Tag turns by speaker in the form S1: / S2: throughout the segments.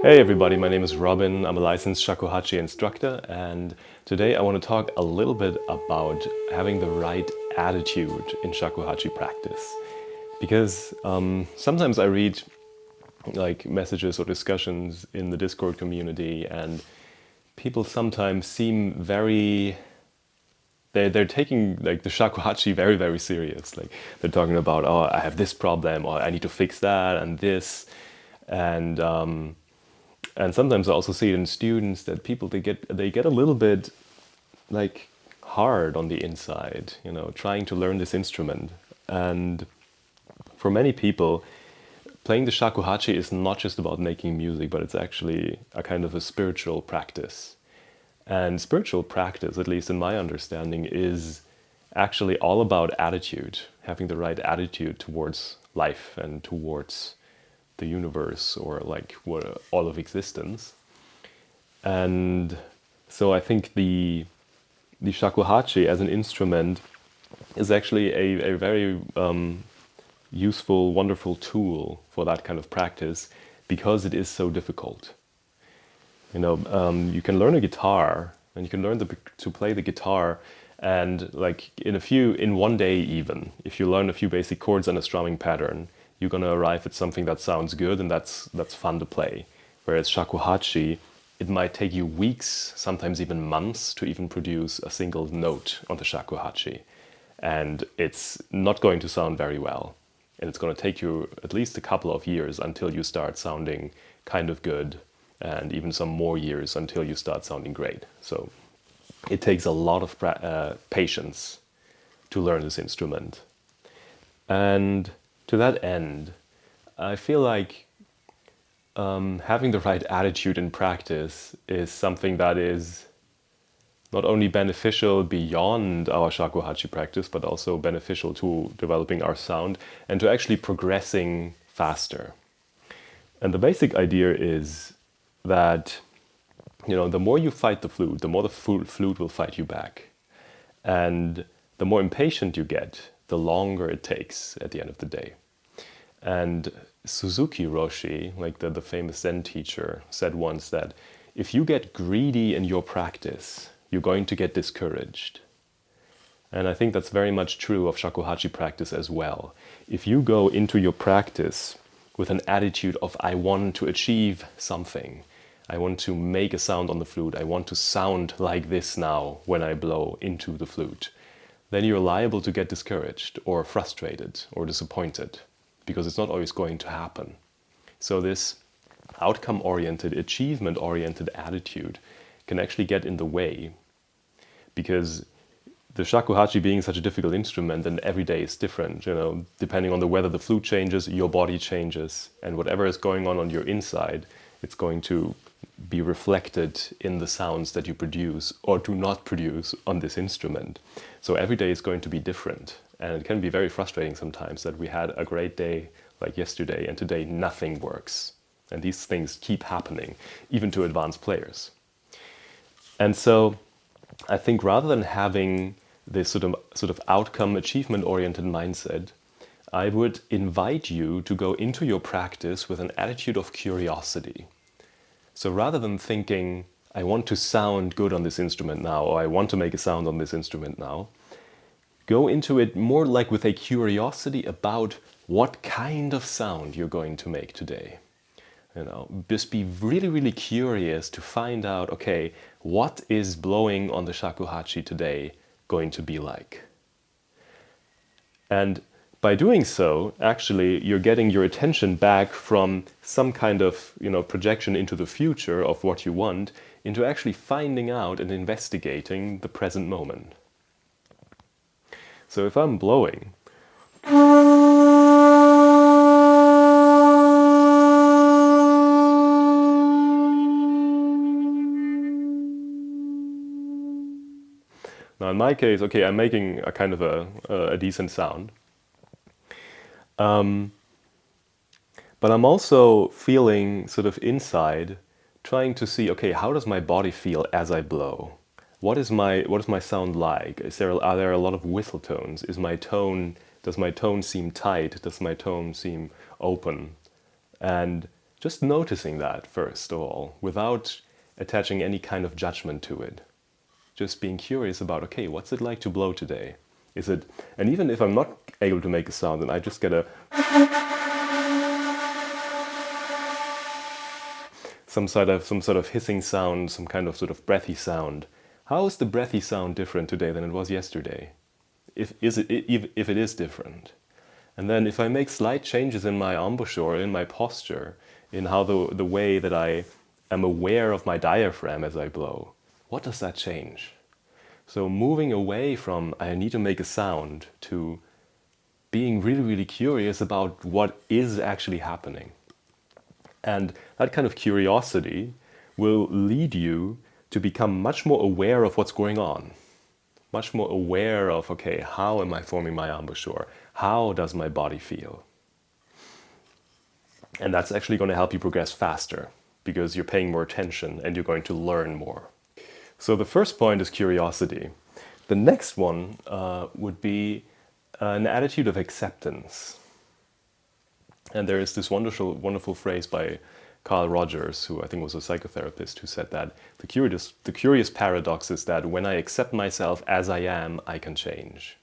S1: Hey everybody, my name is Robin. I'm a licensed Shakuhachi instructor, and today I want to talk a little bit about having the right attitude in Shakuhachi practice. Because sometimes I read like messages or discussions in the Discord community, and people sometimes seem very they're taking like the shakuhachi very very serious. Like they're talking about, oh, I have this problem, or I need to fix that and this, and and sometimes I also see it in students that people they get a little bit like hard on the inside, trying to learn this instrument. And for many people, playing the shakuhachi is not just about making music, but it's actually a kind of a spiritual practice. And spiritual practice, at least in my understanding, is actually all about attitude, having the right attitude towards life and towards the universe, or like what all of existence. And so I think the shakuhachi as an instrument is actually a very useful, wonderful tool for that kind of practice, because it is so difficult. You can learn a guitar, and you can learn to play the guitar, and like in one day, even if you learn a few basic chords and a strumming pattern, you're gonna arrive at something that sounds good, and that's fun to play. Whereas shakuhachi, it might take you weeks, sometimes even months, to even produce a single note on the shakuhachi, and it's not going to sound very well. And it's going to take you at least a couple of years until you start sounding kind of good, and even some more years until you start sounding great. So it takes a lot of patience to learn this instrument. And to that end, I feel like having the right attitude in practice is something that is not only beneficial beyond our shakuhachi practice, but also beneficial to developing our sound and to actually progressing faster. And the basic idea is that, the more you fight the flute, the more the flute will fight you back. And the more impatient you get, the longer it takes at the end of the day. And Suzuki Roshi, like the famous Zen teacher, said once that if you get greedy in your practice, you're going to get discouraged. And I think that's very much true of shakuhachi practice as well. If you go into your practice with an attitude of, I want to achieve something, I want to make a sound on the flute, I want to sound like this now when I blow into the flute, then you're liable to get discouraged or frustrated or disappointed, because it's not always going to happen. So this outcome-oriented, achievement-oriented attitude can actually get in the way, because the shakuhachi being such a difficult instrument, and every day is different, depending on the weather the flute changes, your body changes, and whatever is going on your inside, it's going to be reflected in the sounds that you produce or do not produce on this instrument. So every day is going to be different, and it can be very frustrating sometimes that we had a great day like yesterday and today nothing works. And these things keep happening, even to advanced players. And so I think rather than having this sort of outcome achievement oriented mindset, I would invite you to go into your practice with an attitude of curiosity. So rather than thinking, I want to sound good on this instrument now, or I want to make a sound on this instrument now, go into it more like with a curiosity about what kind of sound you're going to make today. Just be really, really curious to find out, okay, what is blowing on the shakuhachi today going to be like? And by doing so, actually, you're getting your attention back from some kind of, projection into the future of what you want, into actually finding out and investigating the present moment. So if I'm blowing, now in my case, okay, I'm making a kind of a decent sound. But I'm also feeling sort of inside, trying to see, okay, how does my body feel as I blow? What does my sound like? Are there a lot of whistle tones? Does my tone seem tight? Does my tone seem open? And just noticing that first of all, without attaching any kind of judgment to it. Just being curious about, okay, what's it like to blow today? Is it, and even if I'm not able to make a sound and I just get some sort of hissing sound, some kind of sort of breathy sound. How is the breathy sound different today than it was yesterday? If it is different. And then if I make slight changes in my embouchure, in my posture, in how the way that I am aware of my diaphragm as I blow, what does that change? So moving away from I need to make a sound to being really, really curious about what is actually happening. And that kind of curiosity will lead you to become much more aware of what's going on. Much more aware of, okay, how am I forming my embouchure? How does my body feel? And that's actually going to help you progress faster because you're paying more attention and you're going to learn more. So the first point is curiosity. The next one would be an attitude of acceptance. And there is this wonderful phrase by Carl Rogers, who I think was a psychotherapist, who said that the curious paradox is that when I accept myself as I am, I can change.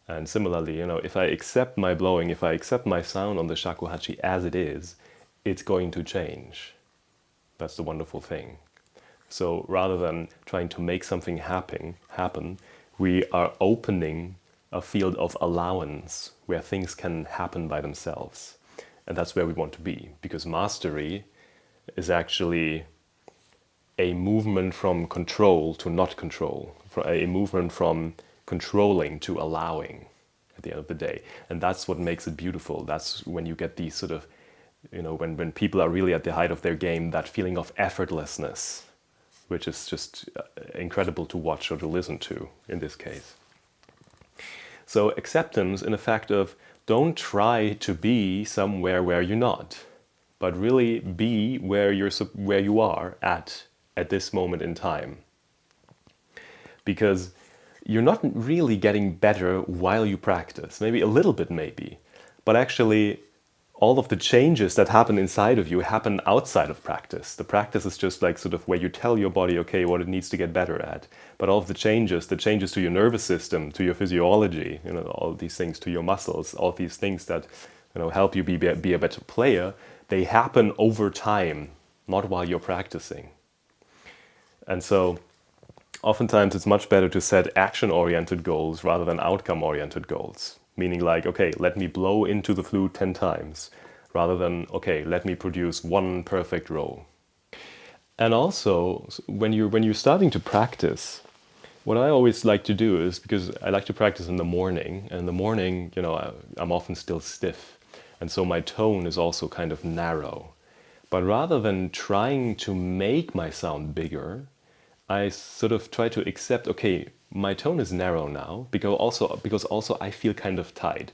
S1: And similarly, if I accept my blowing, if I accept my sound on the shakuhachi as it is, it's going to change. That's the wonderful thing. So rather than trying to make something happen, we are opening a field of allowance where things can happen by themselves. And that's where we want to be, because mastery is actually a movement from control to not control, a movement from controlling to allowing at the end of the day. And that's what makes it beautiful. That's when you get these sort of, when people are really at the height of their game, that feeling of effortlessness, which is just incredible to watch or to listen to in this case. So acceptance in the fact of don't try to be somewhere where you're not, but really be where you are at this moment in time. Because you're not really getting better while you practice, maybe a little bit maybe, but actually all of the changes that happen inside of you happen outside of practice. The practice is just like sort of where you tell your body, okay, what it needs to get better at. But all of the changes to your nervous system, to your physiology, all of these things, to your muscles, all of these things that help you be a better player, they happen over time, not while you're practicing. And so oftentimes it's much better to set action-oriented goals rather than outcome-oriented goals. Meaning like, okay, let me blow into the flute 10 times, rather than, okay, let me produce one perfect row. And also, when you're starting to practice, what I always like to do is, because I like to practice in the morning, and in the morning, I'm often still stiff, and so my tone is also kind of narrow. But rather than trying to make my sound bigger, I sort of try to accept, okay, my tone is narrow now because also I feel kind of tight.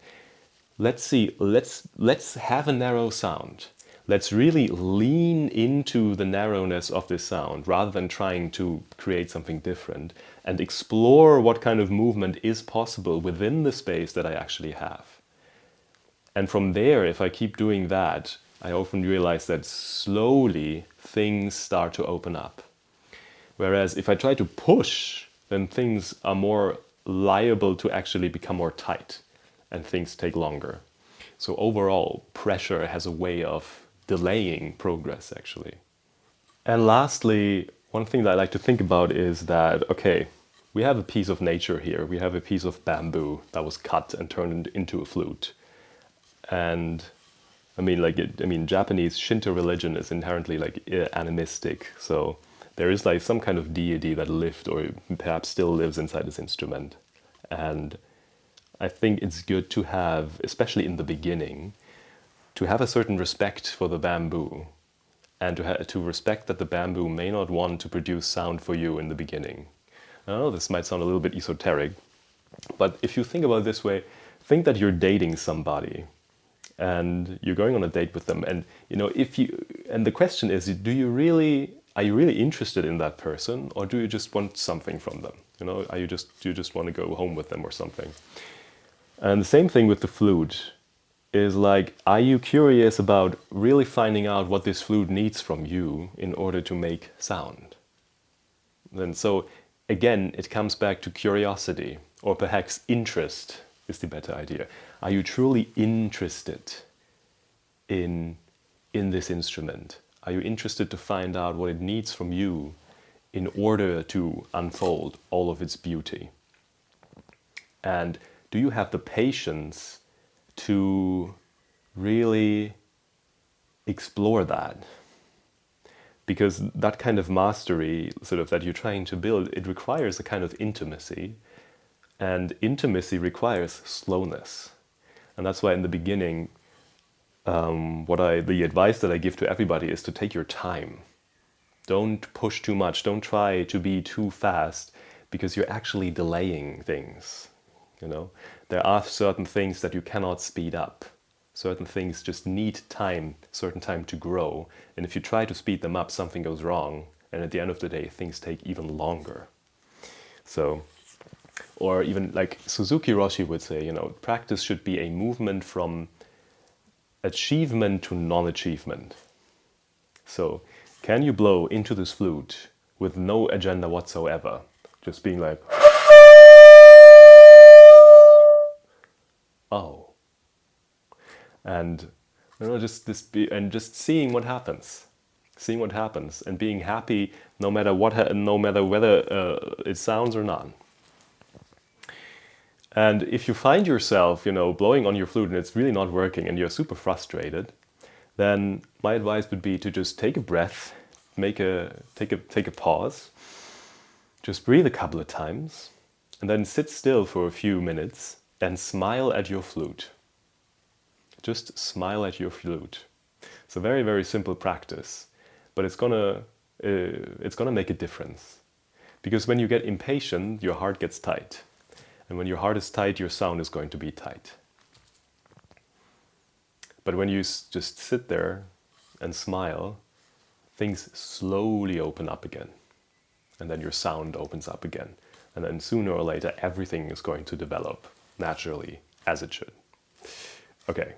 S1: Let's have a narrow sound. Let's really lean into the narrowness of this sound rather than trying to create something different, and explore what kind of movement is possible within the space that I actually have. And from there, if I keep doing that, I often realize that slowly things start to open up. Whereas if I try to push, then things are more liable to actually become more tight and things take longer. So overall, pressure has a way of delaying progress actually. And lastly, one thing that I like to think about is that, okay, we have a piece of nature here. We have a piece of bamboo that was cut and turned into a flute. And Japanese Shinto religion is inherently animistic. So there is like some kind of deity that lived or perhaps still lives inside this instrument. And I think it's good to have, especially in the beginning, to have a certain respect for the bamboo and to respect that the bamboo may not want to produce sound for you in the beginning. I know this might sound a little bit esoteric, but if you think about it this way, think that you're dating somebody and you're going on a date with them, and and the question is, are you really interested in that person, or do you just want something from them? Do you just want to go home with them or something? And the same thing with the flute. is like, are you curious about really finding out what this flute needs from you in order to make sound? And so again, it comes back to curiosity, or perhaps interest is the better idea. Are you truly interested in this instrument? Are you interested to find out what it needs from you in order to unfold all of its beauty? And do you have the patience to really explore that? Because that kind of mastery, sort of, that you're trying to build, it requires a kind of intimacy, and intimacy requires slowness. And that's why in the beginning, the advice that I give to everybody is to take your time. Don't push too much. Don't try to be too fast, because you're actually delaying things. You know, there are certain things that you cannot speed up. Certain things just need time, certain time to grow. And if you try to speed them up, something goes wrong. And at the end of the day, things take even longer. So, or even like Suzuki Roshi would say, you know, practice should be a movement from achievement to non-achievement. So, can you blow into this flute with no agenda whatsoever? Just being like, oh. And you know, just seeing what happens, and being happy no matter what, no matter whether it sounds or not. And if you find yourself, you know, blowing on your flute and it's really not working, and you're super frustrated, then my advice would be to just take a breath, take a pause, just breathe a couple of times, and then sit still for a few minutes and smile at your flute. Just smile at your flute. It's a very, very simple practice, but it's gonna make a difference. Because when you get impatient, your heart gets tight. And when your heart is tight, your sound is going to be tight. But when you just sit there and smile, things slowly open up again. And then your sound opens up again. And then sooner or later, everything is going to develop naturally, as it should. Okay.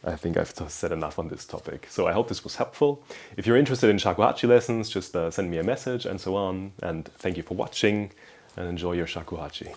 S1: I think I've said enough on this topic. So I hope this was helpful. If you're interested in Shakuhachi lessons, just send me a message and so on. And thank you for watching, and enjoy your Shakuhachi.